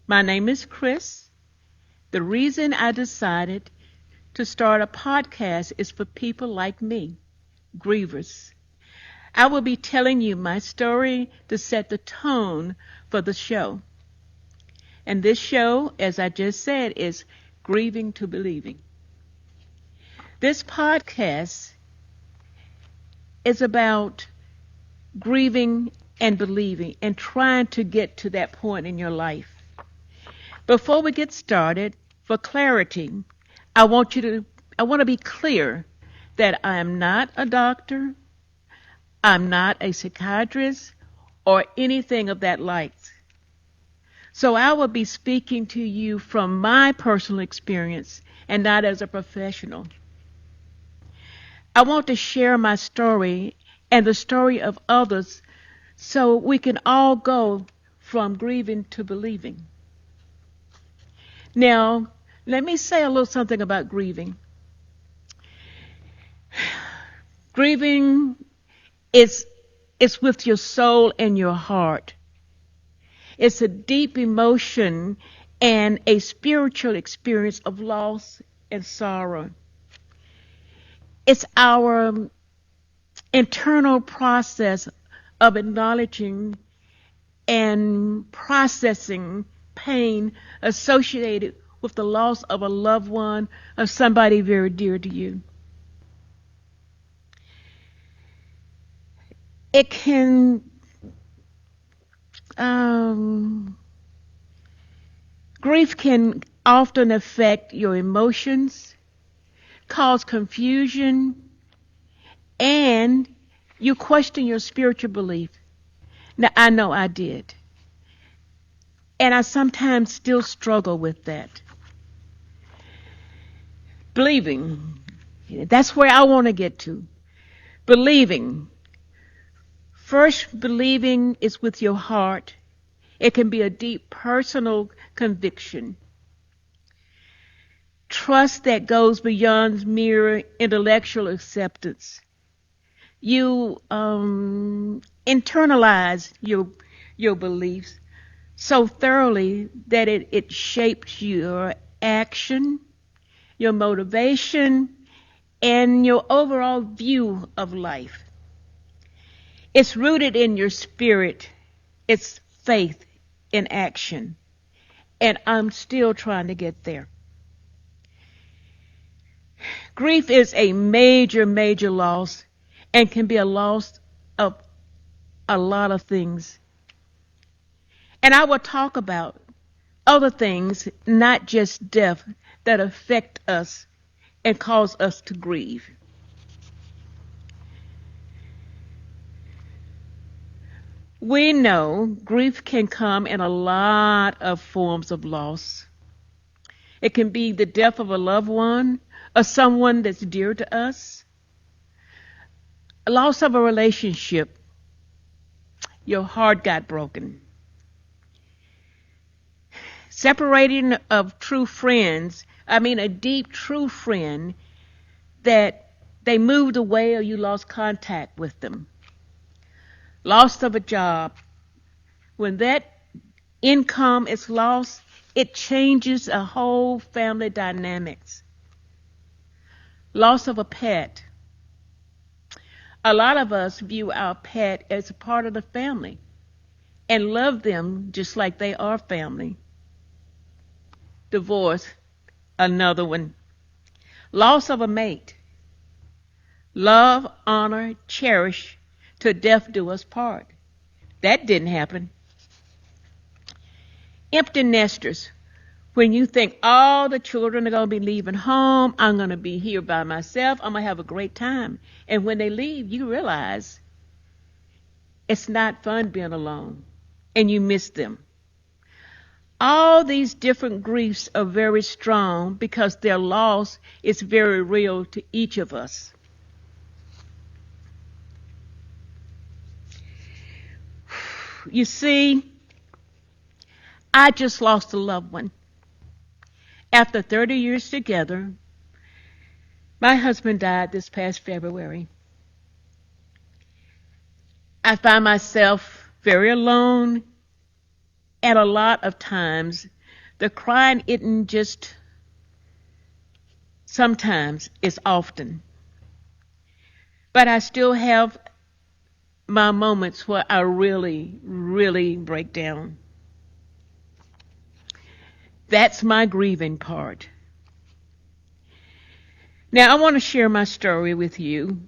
My name is Chris. The reason I decided to start a podcast is for people like me, grievers. I will be telling you my story to set the tone for the show. And this show, as I just said, is Grieving to Believing. This podcast is about grieving and believing and trying to get to that point in your life. Before we get started, for clarity, I want to be clear that I am not a doctor, I'm not a psychiatrist, or anything of that like. So I will be speaking to you from my personal experience and not as a professional. I want to share my story and the story of others so we can all go from grieving to believing. Now, let me say a little something about grieving. Grieving is with your soul and your heart. It's a deep emotion and a spiritual experience of loss and sorrow. It's our internal process of acknowledging and processing pain associated with the loss of a loved one, of somebody very dear to you. It can grief can often affect your emotions, cause confusion, and you question your spiritual belief. Now, I know I did. And I sometimes still struggle with that. Believing, that's where I want to get to. Believing. First, believing is with your heart. It can be a deep personal conviction. Trust that goes beyond mere intellectual acceptance. You internalize your beliefs so thoroughly that it shapes your action, your motivation, and your overall view of life. It's rooted in your spirit. It's faith in action. And I'm still trying to get there. Grief is a major, major loss and can be a loss of a lot of things. And I will talk about other things, not just death, that affect us and cause us to grieve. We know grief can come in a lot of forms of loss. It can be the death of a loved one or someone that's dear to us. A loss of a relationship. Your heart got broken. Separating of true friends. I mean a deep, true friend that they moved away or you lost contact with them. Loss of a job. When that income is lost, it changes a whole family dynamics. Loss of a pet. A lot of us view our pet as a part of the family and love them just like they are family. Divorce, another one. Loss of a mate. Love, honor, cherish, till death do us part. That didn't happen. Empty nesters. When you think all the children are going to be leaving home, I'm going to be here by myself, I'm going to have a great time. And when they leave, you realize it's not fun being alone and you miss them. All these different griefs are very strong because their loss is very real to each of us. You see, I just lost a loved one. After 30 years together, my husband died this past February. I find myself very alone, and a lot of times The crying isn't just sometimes, it's often. But I still have my moments where I really, really break down. That's my grieving part. Now, I want to share my story with you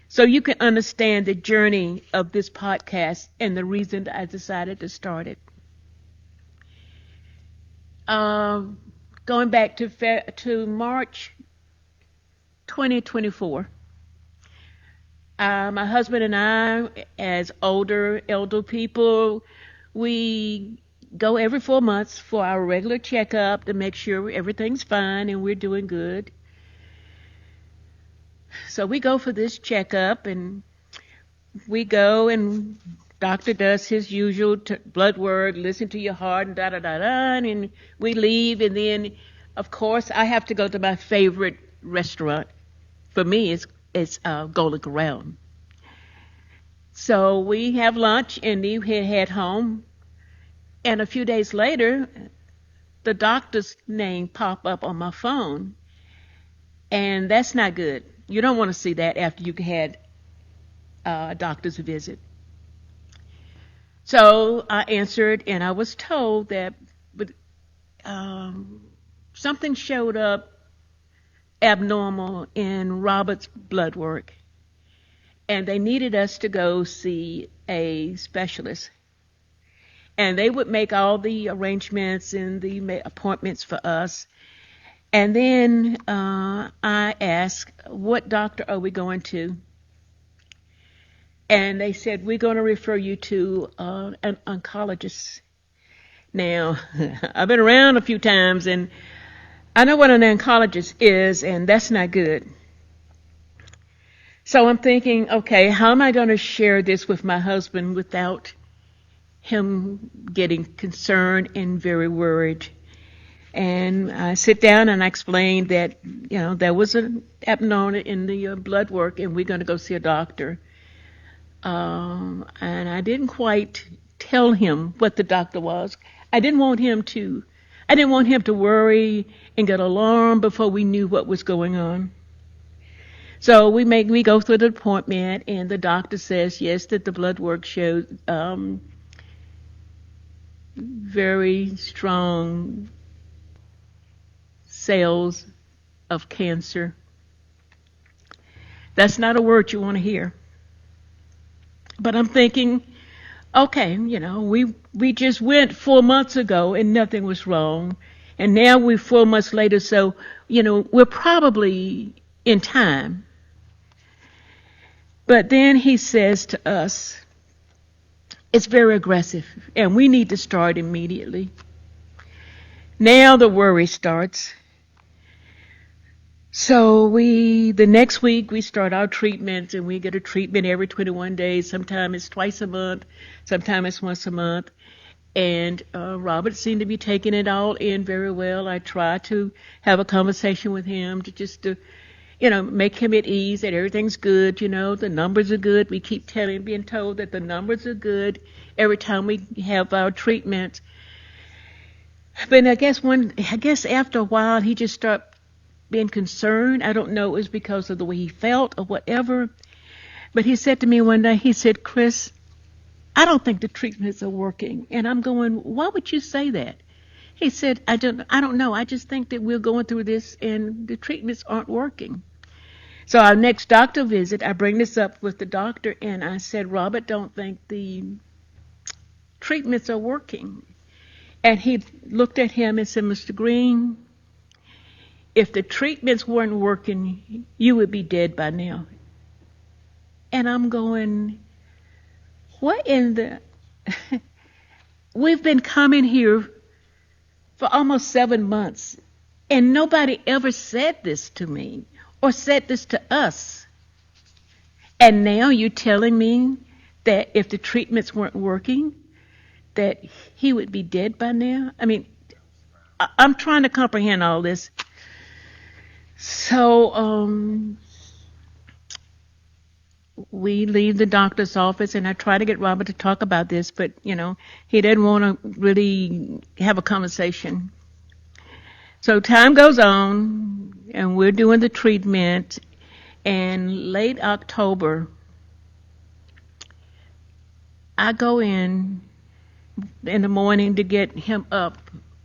so you can understand the journey of this podcast and the reason I decided to start it. Going back to March 2024, my husband and I, as elder people, we go every 4 months for our regular checkup to make sure everything's fine and we're doing good. So we go for this checkup, and we go, and doctor does his usual blood work, listen to your heart, and da-da-da-da, and we leave, and then, of course, I have to go to my favorite restaurant. For me, it's Golden Corral. So we have lunch, and we head home, and a few days later, the doctor's name pop up on my phone, and that's not good. You don't want to see that after you had a doctor's visit. So I answered, and I was told that something showed up abnormal in Robert's blood work, and they needed us to go see a specialist. And they would make all the arrangements and the appointments for us. And then I asked, what doctor are we going to? And they said, we're going to refer you to an oncologist. Now, I've been around a few times, and I know what an oncologist is, and that's not good. So I'm thinking, okay, how am I going to share this with my husband without him getting concerned and very worried? And I sit down and I explain that, there was an abnormal in the blood work, and we're going to go see a doctor. And I didn't quite tell him what the doctor was. I didn't want him to worry and get alarmed before we knew what was going on. So we go through the appointment, and the doctor says yes, that the blood work showed very strong cells of cancer. That's not a word you want to hear. But I'm thinking, okay, we just went 4 months ago and nothing was wrong. And now we're 4 months later, so, we're probably in time. But then he says to us, it's very aggressive, and we need to start immediately. Now the worry starts. So the next week we start our treatment, and we get a treatment every 21 days. Sometimes it's twice a month, sometimes it's once a month. And Robert seemed to be taking it all in very well. I try to have a conversation with him to make him at ease that everything's good. The numbers are good. We keep being told that the numbers are good every time we have our treatment. But I guess after a while he just started being concerned. I don't know, it was because of the way he felt or whatever. But he said to me one day, he said, Chris, I don't think the treatments are working. And I'm going, why would you say that? He said, I don't know. I just think that we're going through this and the treatments aren't working. So our next doctor visit, I bring this up with the doctor, and I said, Robert, don't think the treatments are working. And he looked at him and said, Mr. Green, if the treatments weren't working, you would be dead by now. And I'm going, what in the... We've been coming here for almost 7 months, and nobody ever said this to me or said this to us. And now you're telling me that if the treatments weren't working, that he would be dead by now? I mean, I'm trying to comprehend all this. So we leave the doctor's office, and I try to get Robert to talk about this, but, he didn't want to really have a conversation. So time goes on, and we're doing the treatment. And late October, I go in the morning to get him up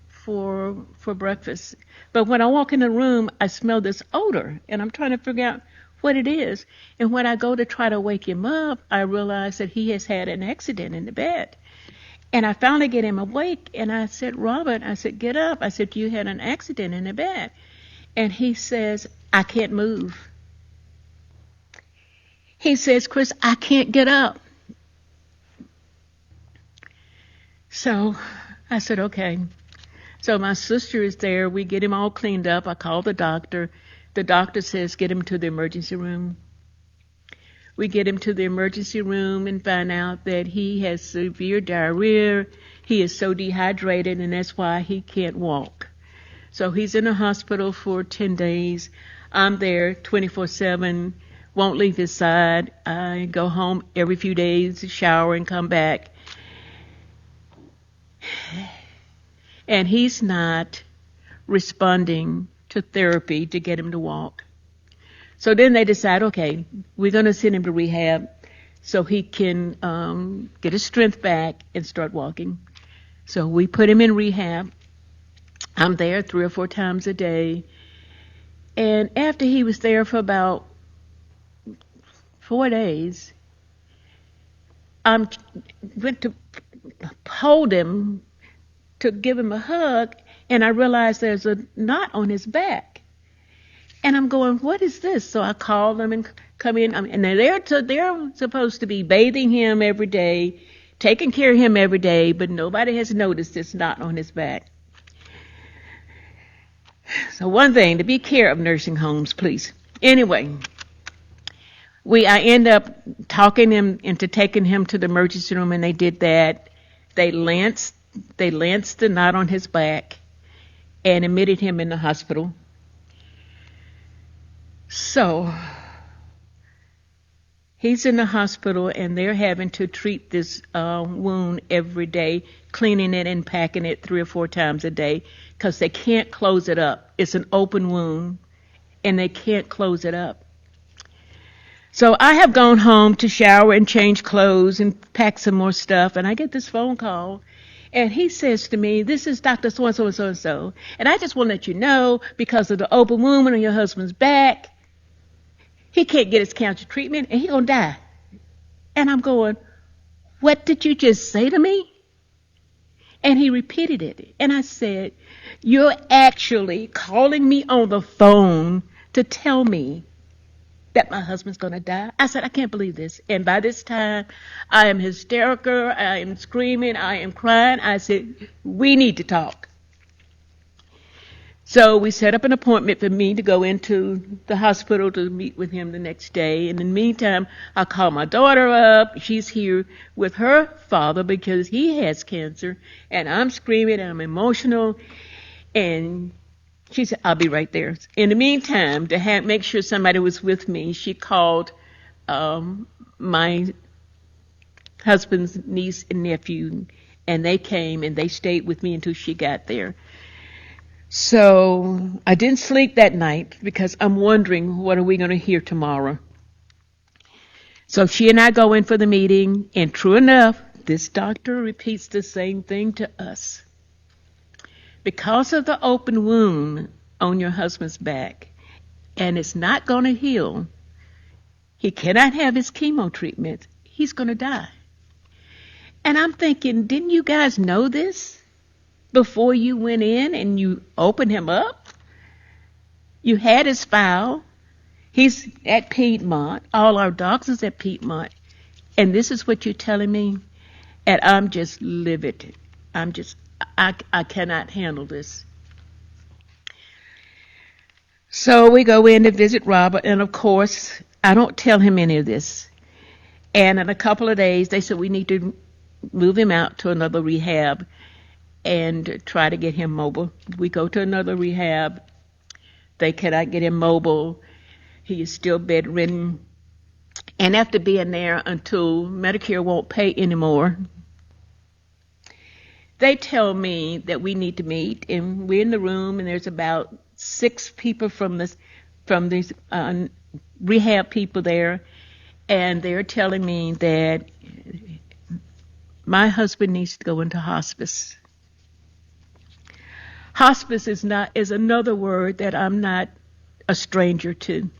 for breakfast. But when I walk in the room, I smell this odor, and I'm trying to figure out what it is. And when I go to try to wake him up, I realize that he has had an accident in the bed. And I finally get him awake, and I said, Robert, I said, get up. I said, you had an accident in the bed. And he says, I can't move. He says, Chris, I can't get up. So I said, okay. So my sister is there. We get him all cleaned up. I call the doctor. The doctor says, get him to the emergency room. We get him to the emergency room and find out that he has severe diarrhea. He is so dehydrated, and that's why he can't walk. So he's in a hospital for 10 days. I'm there 24/7, won't leave his side. I go home every few days to shower and come back. And he's not responding to therapy to get him to walk. So then they decide, okay, we're going to send him to rehab so he can get his strength back and start walking. So we put him in rehab. I'm there 3 or 4 times a day. And after he was there for about 4 days, I went to hold him to give him a hug, and I realized there's a knot on his back. And I'm going, what is this? So I call them and come in, and they're supposed to be bathing him every day, taking care of him every day, but nobody has noticed this knot on his back. So one thing, to be care of nursing homes, please. Anyway, I end up talking him into taking him to the emergency room, and they did that. They lanced the knot on his back and admitted him in the hospital. So he's in the hospital, and they're having to treat this wound every day, cleaning it and packing it 3 or 4 times a day because they can't close it up. It's an open wound, and they can't close it up. So I have gone home to shower and change clothes and pack some more stuff, and I get this phone call, and he says to me, this is Dr. So-and-so and so-and-so, and I just want to let you know, because of the open wound on your husband's back, he can't get his cancer treatment, and he's going to die. And I'm going, what did you just say to me? And he repeated it. And I said, you're actually calling me on the phone to tell me that my husband's going to die? I said, I can't believe this. And by this time, I am hysterical. I am screaming. I am crying. I said, we need to talk. So we set up an appointment for me to go into the hospital to meet with him the next day. In the meantime, I call my daughter up. She's here with her father because he has cancer. And I'm screaming and I'm emotional. And she said, I'll be right there. In the meantime, to make sure somebody was with me, she called my husband's niece and nephew. And they came and they stayed with me until she got there. So I didn't sleep that night because I'm wondering, what are we going to hear tomorrow? So she and I go in for the meeting, and true enough, this doctor repeats the same thing to us. Because of the open wound on your husband's back, and it's not going to heal, he cannot have his chemo treatment. He's going to die. And I'm thinking, didn't you guys know this before you went in and you opened him up? You had his file. He's at Piedmont. All our doctors at Piedmont. And this is what you're telling me? And I'm just livid. I cannot handle this. So we go in to visit Robert, and of course, I don't tell him any of this. And in a couple of days, they said we need to move him out to another rehab and try to get him mobile. We go to another rehab. They cannot get him mobile. He is still bedridden. And after being there until Medicare won't pay anymore, they tell me that we need to meet, and we're in the room, and there's about 6 people from these rehab people there, and they're telling me that my husband needs to go into hospice. Hospice is another word that I'm not a stranger to.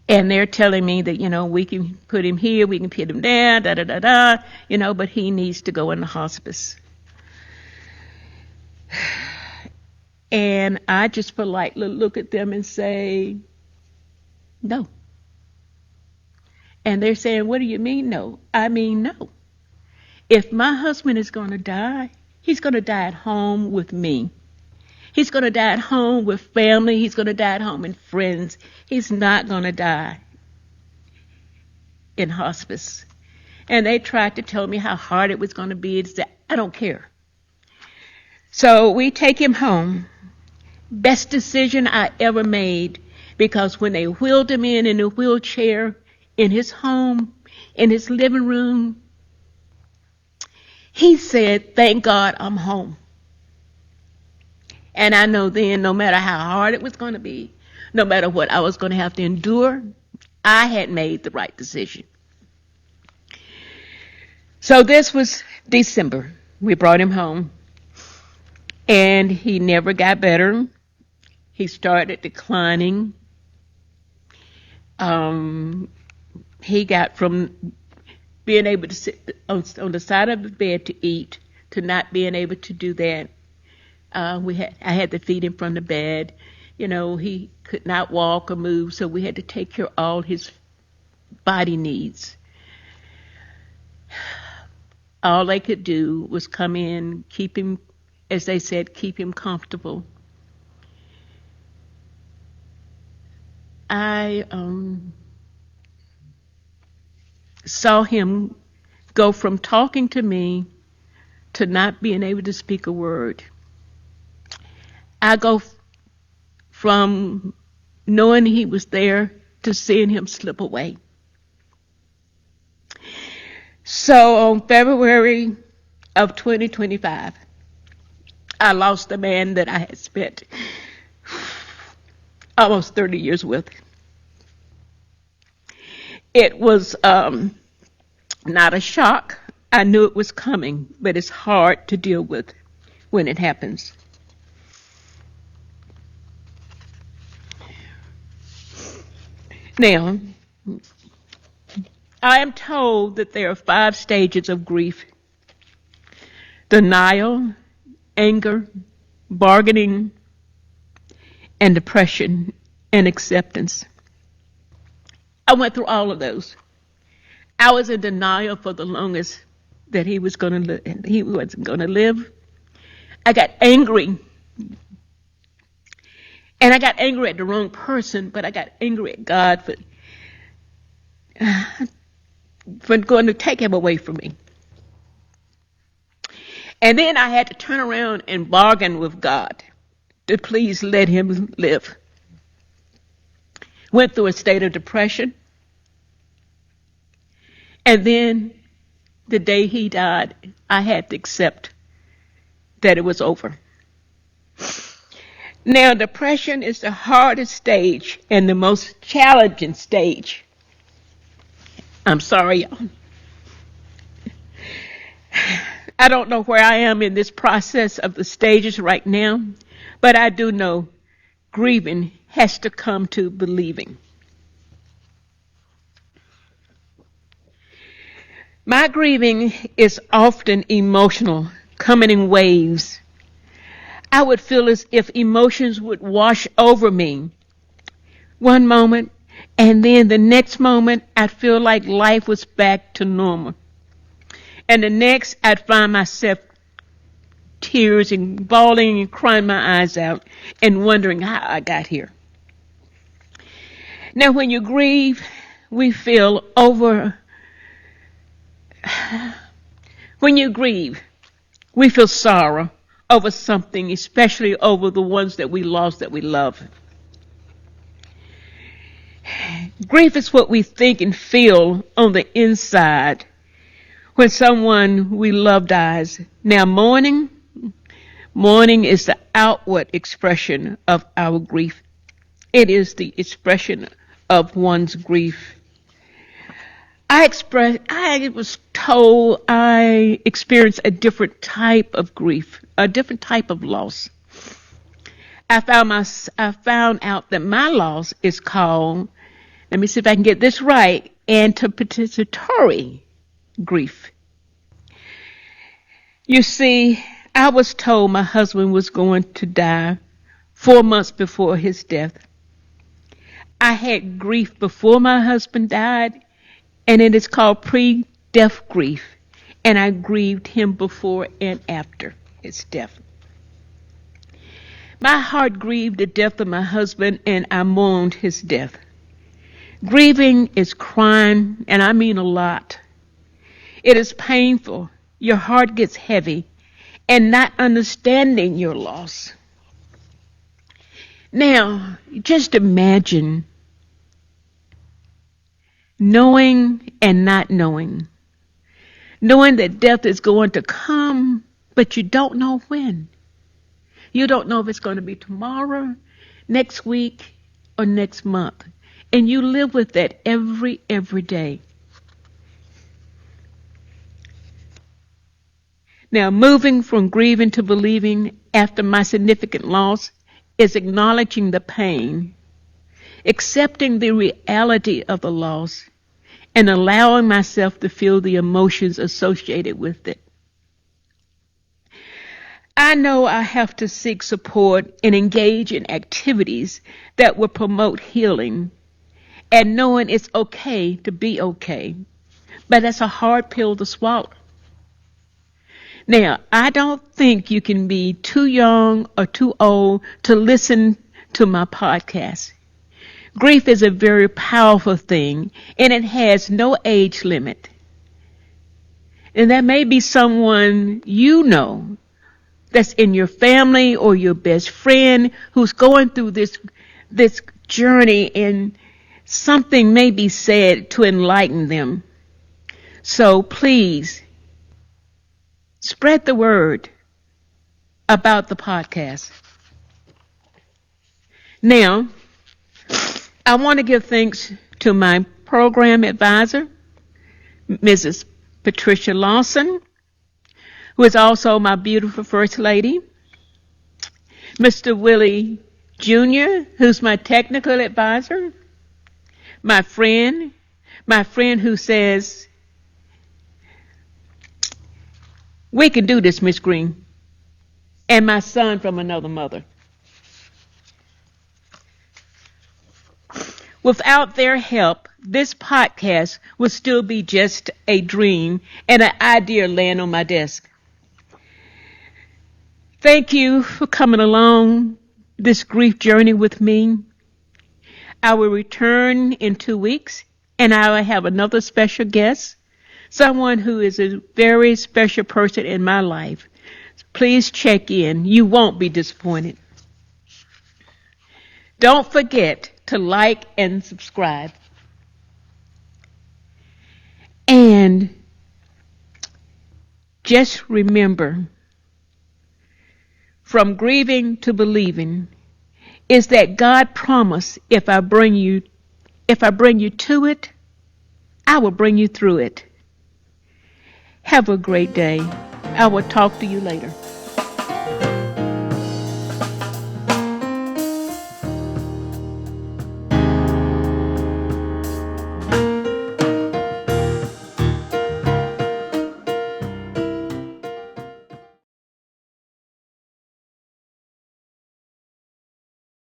And they're telling me that, we can put him here, we can put him there, but he needs to go into hospice. And I just politely look at them and say, no. And they're saying, what do you mean no? I mean no. If my husband is going to die, he's going to die at home with me. He's going to die at home with family. He's going to die at home with friends. He's not going to die in hospice. And they tried to tell me how hard it was going to be. I don't care. So we take him home. Best decision I ever made, because when they wheeled him in a wheelchair in his home, in his living room, he said, thank God I'm home. And I know then, no matter how hard it was going to be, no matter what I was going to have to endure, I had made the right decision. So this was December. We brought him home. And he never got better. He started declining. He got from being able to sit on the side of the bed to eat to not being able to do that. I had to feed him from the bed. He could not walk or move, so we had to take care of all his body needs. All they could do was come in, keep him, as they said, keep him comfortable. I saw him go from talking to me to not being able to speak a word. I go from knowing he was there to seeing him slip away. So on February of 2025, I lost a man that I had spent almost 30 years with. It was not a shock. I knew it was coming, but it's hard to deal with when it happens. Now, I am told that there are 5 stages of grief: denial, anger, bargaining, and depression and acceptance. I went through all of those. I was in denial for the longest that he was going to live. He wasn't going to live. I got angry. And I got angry at the wrong person, but I got angry at God for going to take him away from me. And then I had to turn around and bargain with God to please let him live. Went through a state of depression. And then the day he died, I had to accept that it was over. Now, depression is the hardest stage and the most challenging stage. I'm sorry, y'all. I don't know where I am in this process of the stages right now, but I do know grieving has to come to believing. My grieving is often emotional, coming in waves. I would feel as if emotions would wash over me one moment, and then the next moment I'd feel like life was back to normal. And the next I'd find myself tears and bawling and crying my eyes out and wondering how I got here. Now when you grieve, we feel sorrow over something, especially over the ones that we lost that we love. Grief is what we think and feel on the inside when someone we love dies. Now, mourning is the outward expression of our grief. It is the expression of one's grief. I was told I experienced a different type of grief, a different type of loss. I found out that my loss is called, let me see if I can get this right, anticipatory grief. You see, I was told my husband was going to die 4 months before his death. I had grief before my husband died, and it is called pre-death grief. And I grieved him before and after his death. My heart grieved the death of my husband, and I mourned his death. Grieving is crying, and I mean a lot. It is painful. Your heart gets heavy, and not understanding your loss. Now, just imagine knowing and not knowing. Knowing that death is going to come, but you don't know when. You don't know if it's going to be tomorrow, next week, or next month. And you live with that every day. Now, moving from grieving to believing after my significant loss is acknowledging the pain, accepting the reality of the loss, and allowing myself to feel the emotions associated with it. I know I have to seek support and engage in activities that will promote healing, and knowing it's okay to be okay. But that's a hard pill to swallow. Now, I don't think you can be too young or too old to listen to my podcast. Grief is a very powerful thing, and it has no age limit. And there may be someone you know that's in your family or your best friend who's going through this journey, and something may be said to enlighten them. So please, spread the word about the podcast. Now, I want to give thanks to my program advisor, Mrs. Patricia Lawson, who is also my beautiful First Lady, Mr. Willie Jr., who's my technical advisor, my friend who says, "We can do this, Miss Green," and my son from another mother. Without their help, this podcast would still be just a dream and an idea laying on my desk. Thank you for coming along this grief journey with me. I will return in 2 weeks, and I will have another special guest, someone who is a very special person in my life. Please check in. You won't be disappointed. Don't forget to like and subscribe. And just remember, from grieving to believing is that God promised, if I bring you to it, I will bring you through it. Have a great day. I will talk to you later.